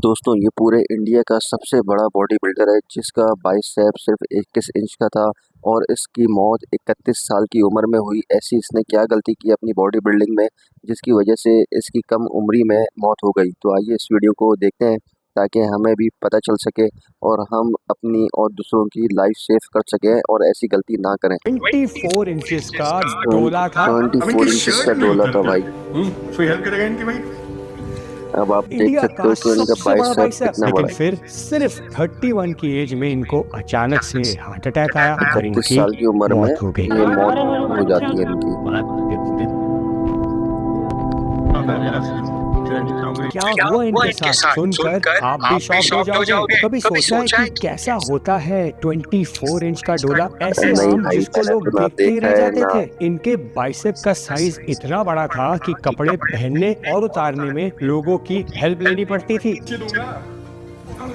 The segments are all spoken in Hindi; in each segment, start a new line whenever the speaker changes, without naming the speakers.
दोस्तों ये पूरे इंडिया का सबसे बड़ा बॉडी बिल्डर है जिसका बाइसेप सिर्फ 21 इंच का था और इसकी मौत 31 साल की उम्र में हुई। ऐसी इसने क्या गलती की अपनी बॉडी बिल्डिंग में जिसकी वजह से इसकी कम उम्री में मौत हो गई। तो आइए इस वीडियो को देखते हैं ताकि हमें भी पता चल सके और हम अपनी और दूसरों की लाइफ सेव कर सकें और ऐसी गलती ना करें।
24 इंचेस का डोला था।
24 इंच का डोला था भाई।
कोई हेल्प करेगा इनकी भाई।
अब आप देख
इंडिया
सकते
का
हो कि इनका
सबसे बड़ा
बाइसेप
बाइसेप,
कितना
लेकिन
बड़ा है।
फिर सिर्फ 31 की एज में इनको अचानक से हार्ट अटैक आया और
31
इनकी
साल की उम्र में
मौत हो गई।
ये मौत हो जाती है इनकी।
क्या हुआ इनके साथ सुनकर आप भी शॉक हो जाओगे। कभी सोचा है कि कैसा होता है 24 इंच का डोला? ऐसे
नहीं
आम
भाई,
जिसको लोग
ना
देखते ही
देखा
रह
है,
जाते
ना।
थे। इनके बाइसेप का साइज इतना बड़ा था कि कपड़े पहनने और उतारने में लोगों की हेल्प लेनी पड़ती थी।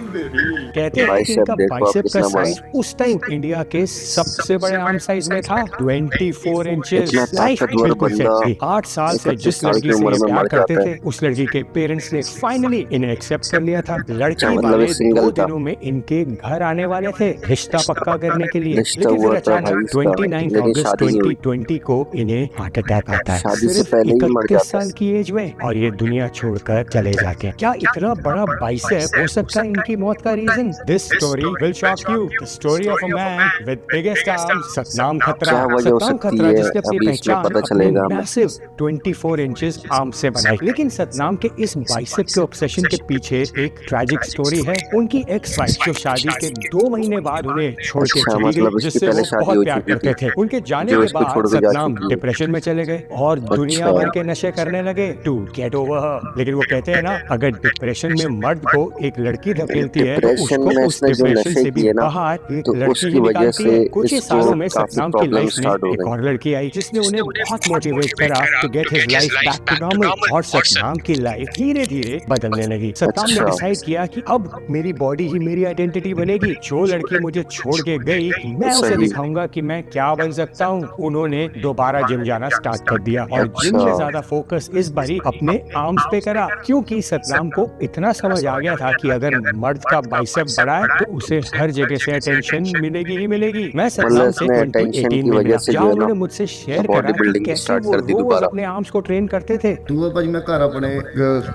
कहते हैं कि इनका
देखो आप
बाइसेप का
कितना बड़ा
साइज उस टाइम इंडिया के सबसे बड़े आर्म साइज में था 24 इंचेस।
इतना
लाइफ
ताकतवर
बिल्कुल सेट
बंदा
थी। 8 साल से
31
जिस
साल
लड़की
की
से
उम्र
ये
में
प्यार
मर
करते
जाता
थे
है।
उस लड़की के पेरेंट्स ने फाइनली इन्हें एक्सेप्ट कर लिया था। लड़की
मतलब
वाले
ये सिंगल
2
था।
दिनों में इनके घर आने वाले थे रिश्ता पक्का करने के लिए।
रिश्ता
लेकिन फिर
हुआ था भाई
अचानक
इसका,
29
लेकिन
अगस्त
शादी नहीं हुई।
2020 को इन्हें हार्ट अटैक आता है।
शादी से
सिर्फ
पहले ही मर
31
जाता है।
साल की एज में, और ये दुनिया छोड़कर चले जाते हैं। क्या इतना बड़ा बाइसेप हो सकता है इनकी मौत का reason? This story will shock you. The story of a man with biggest arms, Satnam Khatra.
क्या वजह हो
सतनाम
सकती
खत्रा
है,
जिसने अपनी
अभी इसमें
पहचान
पता
अपने
चलेगा हमें।
मैसिव 24 इंचेस आर्म से बनाई। लेकिन सतनाम के इस बाइसेप के ऑब्सेशन के पीछे एक ट्रैजिक स्टोरी है। उनकी एक्स वाइफ जो शादी के 2 महीने बाद उन्हें छोड़ के
अच्छा,
चली
मतलब
गई,
इसकी
जिससे
पहले
वो
शादी
बहुत
हो
प्यार
चुकी
करते
थी,
थे। उनके जाने
जो
के
इसको छोड़
बाद
के जा
सतनाम
चुकी है।
डिप्रेशन में चले गए और दुनिया भर के नशे करने लगे टू गेट ओवर हर। लेकिन वो कहते हैं ना, अगर डिप्रेशन में मर्द को एक लड़की धकेलती है तो
डिप्रेशन
उसको
में
उस
इसने जो
डिप्रेशन
नशे
से भी
किए ना,
बाहर एक
तो
लड़की
उसकी
ही
वजह
निकालती
से
है। कुछ ही
इसको
सालों में
काफी
सतनाम की
प्रॉब्लम
लाइफ में
स्टार्ट हो
एक
गई।
और लड़की आई जिसने उन्हें बहुत मोटिवेट करा to get his life back to normal, और सतनाम की लाइफ धीरे धीरे बदलने लगी। सतनाम ने
अच्छा।
डिसाइड किया कि अब मेरी बॉडी ही मेरी आइडेंटिटी बनेगी। जो लड़की मुझे छोड़ के गई, मैं उसे
सही।
दिखाऊंगा कि मैं क्या बन सकता हूँ। उन्होंने दोबारा जिम जाना स्टार्ट कर दिया और जिम में
अच्छा।
ज्यादा फोकस इस बारी अपने आर्म्स पे करा, क्योंकि सतनाम को इतना समझ आ गया था कि अगर मर्द का बाइसेप बड़ा है तो उसे हर जगह से अटेंशन मिलेगी ही मिलेगी। मैं सतनाम से
इसने attention
2018
की
में
वजह
मिला,
से जो
जहाँ
है ना,
उन्होंने मुझसे शेयर
बॉडी
करा कि
बिल्डिंग
कैसे
स्टार्ट
वो
कर दी
रोज
दोबारा।
अपने आर्म्स को ट्रेन करते थे।
ਤੂੰ ਭਾਜੀ ਮੈਂ ਘਰ ਆਪਣੇ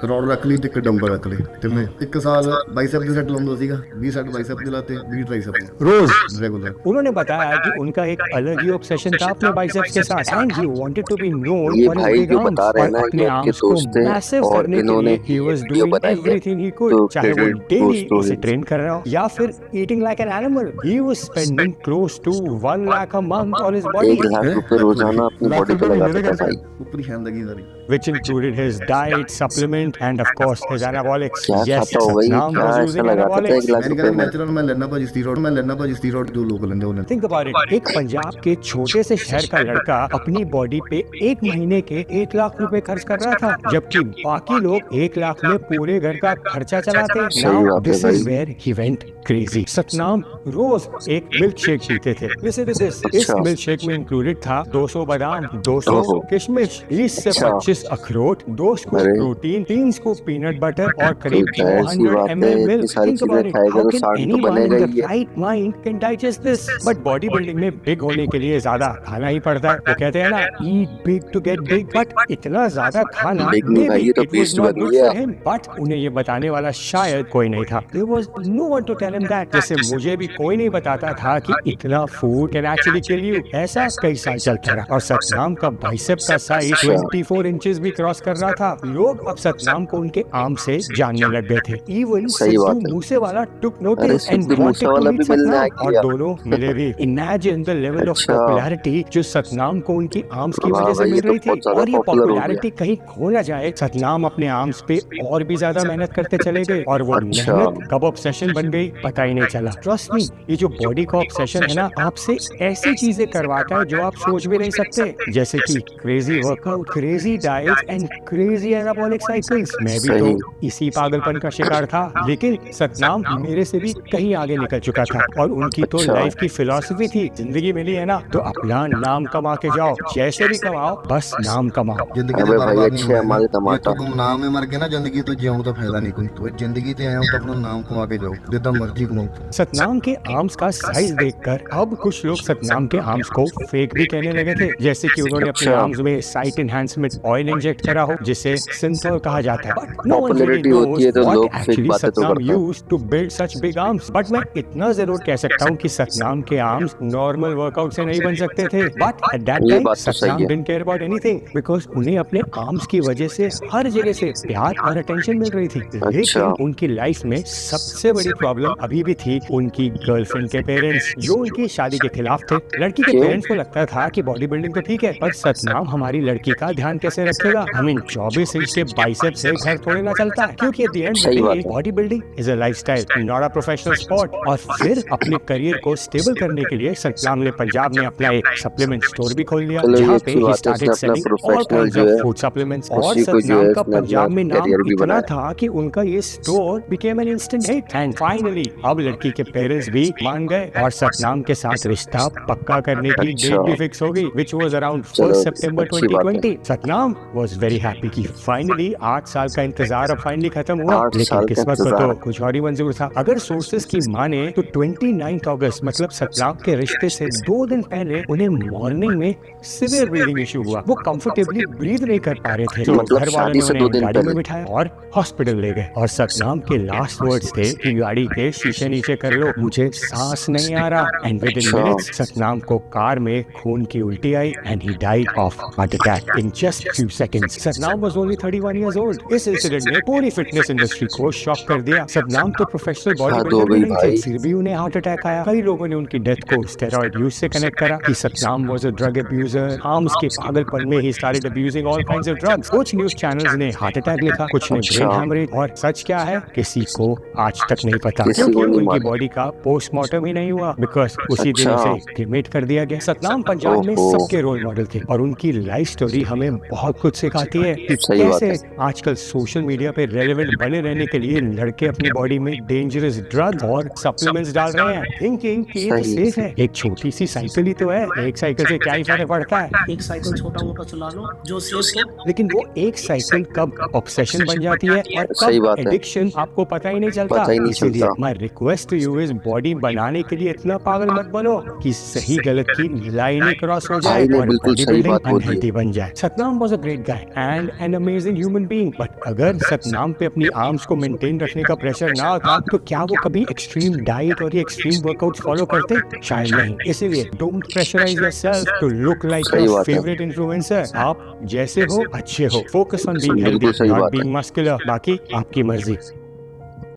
ਰੋਡ ਰੱਖ ਲਈ ਤੇ ਇੱਕ ਡੰਬਲ ਰੱਖ ਲਏ ਤੇ ਮੈਂ 1 ਸਾਲ ਬਾਈਸੈਪ ਦੇ ਸੈੱਟ ਲਾਉਂਦਾ ਸੀਗਾ 20 ਸੈੱਟ ਬਾਈਸੈਪ ਦੇ ਲਾਤੇ 20 ਟ੍ਰਾਈਸੈਪ
रोज
ਰੈਗੂਲਰ।
उन्होंने बताया कि उनका एक अलग ही ऑब्सेशन था अपने बाइसेप्स के साथ, and he wanted to be known
ये
फॉर हिज
भाई
बिग
जो
आर्म्स।
बता रहे हैं
और
ना,
अपने
ये आपके
आर्म्स को
दोस्त थे
मैसिव
और
करने के
इन्होंने
लिए ही वाज
वीडियो
डूइंग
बनाई है।
एवरीथिंग ही कुड,
तो
चाहे वो
credit
डेली
goes to
उसे
him।
ट्रेन कर रहा हो या फिर eating like an animal. He was spending close to 1 lakh a month on his body,
1 lakh रुपए रोजाना अपनी बॉडी पे लगाता था भाई।
ਉੱਪਰ ਹੀ ਜ਼ਿੰਦਗੀ ਸਾਰੀ।
which included his diet, supplement, and of course his anabolics.
क्या
Yes,
खाता होगा ये?
Satnam
क्या
was
ऐसा
using
लगाता था
anabolics.
1 लाख
ਮੈਂ
रुपए
ਕਹਿੰਦਾ
में?
ਨੈਚੁਰਲ ਮੈਂ ਲੈਣਾ ਭਾਜੀ ਸਟੀਰੋਇਡ जो लोग लेंदे होने।
Think about it. एक पंजाब के छोटे से शहर का लड़का अपनी बॉडी पे 1 महीने के 1 लाख रुपए खर्च कर रहा था, जबकि बाकी लोग 1 लाख में पूरे घर का खर्चा चलाते।
सही
Now
बात है
this
भाई।
is where he went crazy. Satnam रोज एक मिल्क शेक पीते थे। Listen to this. इस
अच्छा।
मिल्क शेक में इंक्लूडेड था 200 बादाम, 200
ओहो।
किशमिश, 20 से
अच्छा।
25 अखरोट, 2 स्कूप
अरे।
प्रोटीन, 3 स्कूप पीनट बटर और करीब
तो जाहिर सी
200
बात है,
ml
इतनी
milk.
सारी
Think
चीजें
about it.
खाएगा
How
तो
can
सांड तो
anyone in
बनेगा
the
ही है।
right mind can digest this? But body building में बिग होने के लिए ज्यादा खाना ही पड़ता है। वो कहते हैं ना, eat big to get big. But इतना ज्यादा खाना,
Big नहीं भाई,
maybe
ये तो
it was
beast
not
बन
good
गया।
for him. But उन्हें ये बताने वाला शायद कोई नहीं था। There was no one to tell him that. जैसे मुझे भी कोई नहीं बताता था कि इतना food can actually kill you. ऐसा कई साल चलता रहा और सतनाम का बाइसेप का साइज 24 इंचेस भी क्रॉस कर रहा था। लोग अब सतनाम को उनके आर्म से जानने लग गए थे। इवन
सही बात
सिद्धू
है।
मूसेवाला टुक
अरे
notice and
Sidhu
wanted to
Moosewala
meet
भी मिलने आ
सतनाम, और
गया।
दोनों मिले भी। इमेजिन द लेवल ऑफ
अच्छा।
पॉपुलैरिटी जो सतनाम को उनकी आर्म्स की
वाह
वजह से
भाई,
मिल
ये तो
रही थी।
बहुत ज्यादा
और ये
popular हो गया।
पॉपुलैरिटी कहीं खो ना जाए, सतनाम अपने आर्म्स पे और भी ज्यादा मेहनत करते चले गए और वो
अच्छा।
मेहनत कब ऑब्सेशन बन गई पता ही नहीं चला। ट्रस्ट मी, ये जो बॉडी का ऑब्सेशन है ना, आपसे ऐसी चीजें करवाता है जो आप सोच भी नहीं सकते, जैसे कि crazy workout, crazy diets and crazy anabolic cycles. मैं भी
सही।
तो इसी पागलपन का शिकार था, लेकिन सतनाम मेरे से भी कहीं आगे निकल चुका था और उनकी तो
अच्छा।
लाइफ की फिलॉसफी थी, जिंदगी मिली है ना तो अपना नाम कमा के जाओ, जैसे भी कमाओ बस नाम कमाओ।
जिंदगी तो
अबे भाई
बर्बाद नहीं
अच्छे
होएगा।
हमारे
ਜੇ
टमाटर।
ਤੂੰ ਗੁਮਨਾਮ में मर गया ना जिंदगी तो जियो तो फायदा नहीं कोई। तो जिंदगी ते आए हो तो अपना नाम कमा के जाओ, जितना मर्जी कमाओ।
सतनाम के आर्म्स का साइज देखकर अब कुछ लोग सतनाम के आर्म्स को फेक भी कहने लगे थे, जैसे कि उन्होंने अपने
अच्छा।
आर्म्स में साइट एनहांसमेंट ऑयल इंजेक्ट करा हो, जिसे सिंथोल कहा जाता है। But no one really
popularity होती
नोज
है तो
व्हाट
लोग फेक
एक्चुअली
बातें तो
सतनाम
करते हैं।
Used to build such big arms. But मैं इतना जरूर कह सकता हूँ कि सतनाम के आर्म्स नॉर्मल वर्कआउट से नहीं बन सकते थे, बट एट दैट
ये
टाइम
बात तो सही
सतनाम
है।
Didn't care about anything, because उन्हें अपने आर्म्स की वजह से हर जगह से प्यार और अटेंशन मिल रही थी।
अच्छा।
लेकिन उनकी लाइफ में सबसे बड़ी प्रॉब्लम अभी भी थी उनकी गर्लफ्रेंड के पेरेंट्स, जो उनकी शादी के खिलाफ थे। लड़की के
क्यों?
पेरेंट्स को लगता था कि बॉडी बिल्डिंग तो ठीक है, पर सतनाम हमारी लड़की का ध्यान कैसे रखेगा? आई मीन 24 इंच के बाइसेप से घर थोड़े ना चलता है, क्योंकि एट द एंड
सही बात है।
Body building is a lifestyle, not a professional sport. और फिर अपने करियर को स्टेबल करने के लिए सतनाम ने पंजाब में अपना एक सप्लीमेंट स्टोर भी खोल लिया,
चलो ये
जहाँ पे
अच्छी
ही
बात है,
स्टार्टेड
इसने अपना
सेलिंग ऑल
प्रोफेशनल
काइंड्स
जो
ऑफ
है
फूड सप्लीमेंट्स। और
उसी को जो
सतनाम
है
का
इसने अपना
पंजाब में नाम
करियर भी
इतना
बनाया।
था कि उनका ये store became an instant hit. And finally अब लड़की के पेरेंट्स भी मान गए और सतनाम के साथ रिश्ता पक्का करने की
अच्छा।
डेट भी फिक्स हो गई, which was around
चलो
1 सितंबर
अच्छी बात है।
2020। सतनाम was very happy कि फाइनली 8 साल का इंतजार अब फाइनली खत्म हुआ।
8
लेकिन
साल का
किस्मत को तो
इंतजार।
कुछ और ही मंजूर था। अगर सोर्सेस की माने तो 29 अगस्त मतलब सतनाम के रिश्ते से 2 दिन पहले उन्हें मॉर्निंग में सिवियर ब्रीदिंग इशू हुआ। वो कंफर्टेबली ब्रीद नहीं कर पा रहे थे, तो
मतलब
घर वालों
शादी
ने
से 2
उन्हें
दिन
गाड़ी में
पहले।
बिठाया और हॉस्पिटल ले गए। और सतनाम के लास्ट वर्ड्स थे कि गाड़ी के शीशे नीचे कर लो, मुझे सांस नहीं आ रहा। एंड विद इन
अच्छा।
मिनट्स सतनाम को कार में खून की उल्टी आई and he died of heart attack in just few seconds. Satnam was only 31 years old. इस इंसिडेंट ने पूरी फिटनेस इंडस्ट्री को शॉक कर दिया। सतनाम तो प्रोफेशनल बॉडी
हद हो
बिल्डर भी
गई
नहीं थे,
भाई।
फिर भी उन्हें हार्ट अटैक आया। कई लोगों ने उनकी डेथ को स्टेरॉइड यूज से कनेक्ट करा कि Satnam was a drug abuser. Arms के पागलपन में he started abusing all kinds of drugs. कुछ न्यूज चैनल्स ने हार्ट अटैक लिखा, कुछ ने
अच्छा।
ब्रेन हैमरेज, और सच क्या है किसी को आज तक नहीं पता,
किसी
क्योंकि
को नहीं
उनकी
मालूम।
बॉडी का पोस्टमार्टम ही नहीं हुआ, बिकॉज उसी दिन
अच्छा।
उसे क्रिमेट कर दिया गया। सतनाम पंजाब में
ओहो।
सबके रोल मॉडल थे और उनकी लाइफ स्टोरी हमें बहुत कुछ सिखाती है कि
सही बात
कैसे आजकल सोशल मीडिया पे रेलेवेंट बने रहने के लिए लड़के अपनी बॉडी में डेंजरस ड्रग्स और सप्लीमेंट्स डाल रहे हैं, थिंकिंग कि ये तो
सही।
सेफ है। एक छोटी सी साइकिल ही तो है, एक साइकिल से क्या ही फर्क पड़ता है।
एक साइकिल छोटा मोटा चला लो जो सेफ हो।
लेकिन वो एक साइकिल कब ऑब्सेशन बन जाती है और
सही
कब
बात है।
एडिक्शन आपको पता ही नहीं चलता।
पता ही नहीं
इसीलिए
चलता।
My request to you is body बनाने के लिए इतना पागल मत बनो कि सही गलत की लाइन ही क्रॉस हो जाए
भाई ने
और
बिल्कुल
बॉडी
सही
बिल्डिंग
बात बोली है।
अनहेल्दी बन जाए। Satnam was a great guy and an amazing human being, but अगर सतनाम पे अपनी आर्म्स को मेंटेन रखने का प्रेशर ना होता तो क्या वो कभी एक्सट्रीम डाइट और ये एक्सट्रीम वर्कआउट्स फॉलो करते? शायद नहीं। इसीलिए don't pressurise yourself to look like
सही
योर
बात है।
Favourite influencer. आप जैसे हो अच्छे हो, फोकस ऑन बीइंग
बिल्कुल
हेल्दी
सही
नॉट
बात है।
Being muscular. बाकी आपकी मर्जी।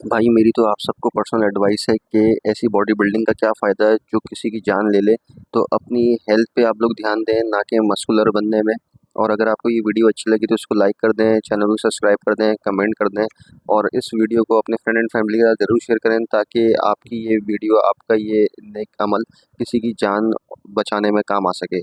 भाई मेरी तो आप सबको पर्सनल एडवाइस है कि ऐसी बॉडी बिल्डिंग का क्या फ़ायदा है जो किसी की जान ले ले। तो अपनी हेल्थ पे आप लोग ध्यान दें, ना कि मस्कुलर बनने में। और अगर आपको ये वीडियो अच्छी लगी तो इसको लाइक कर दें, चैनल को सब्सक्राइब कर दें, कमेंट कर दें और इस वीडियो को अपने फ्रेंड एंड फैमिली के साथ ज़रूर शेयर करें, ताकि आपकी ये वीडियो, आपका ये नेक अमल किसी की जान बचाने में काम आ सके।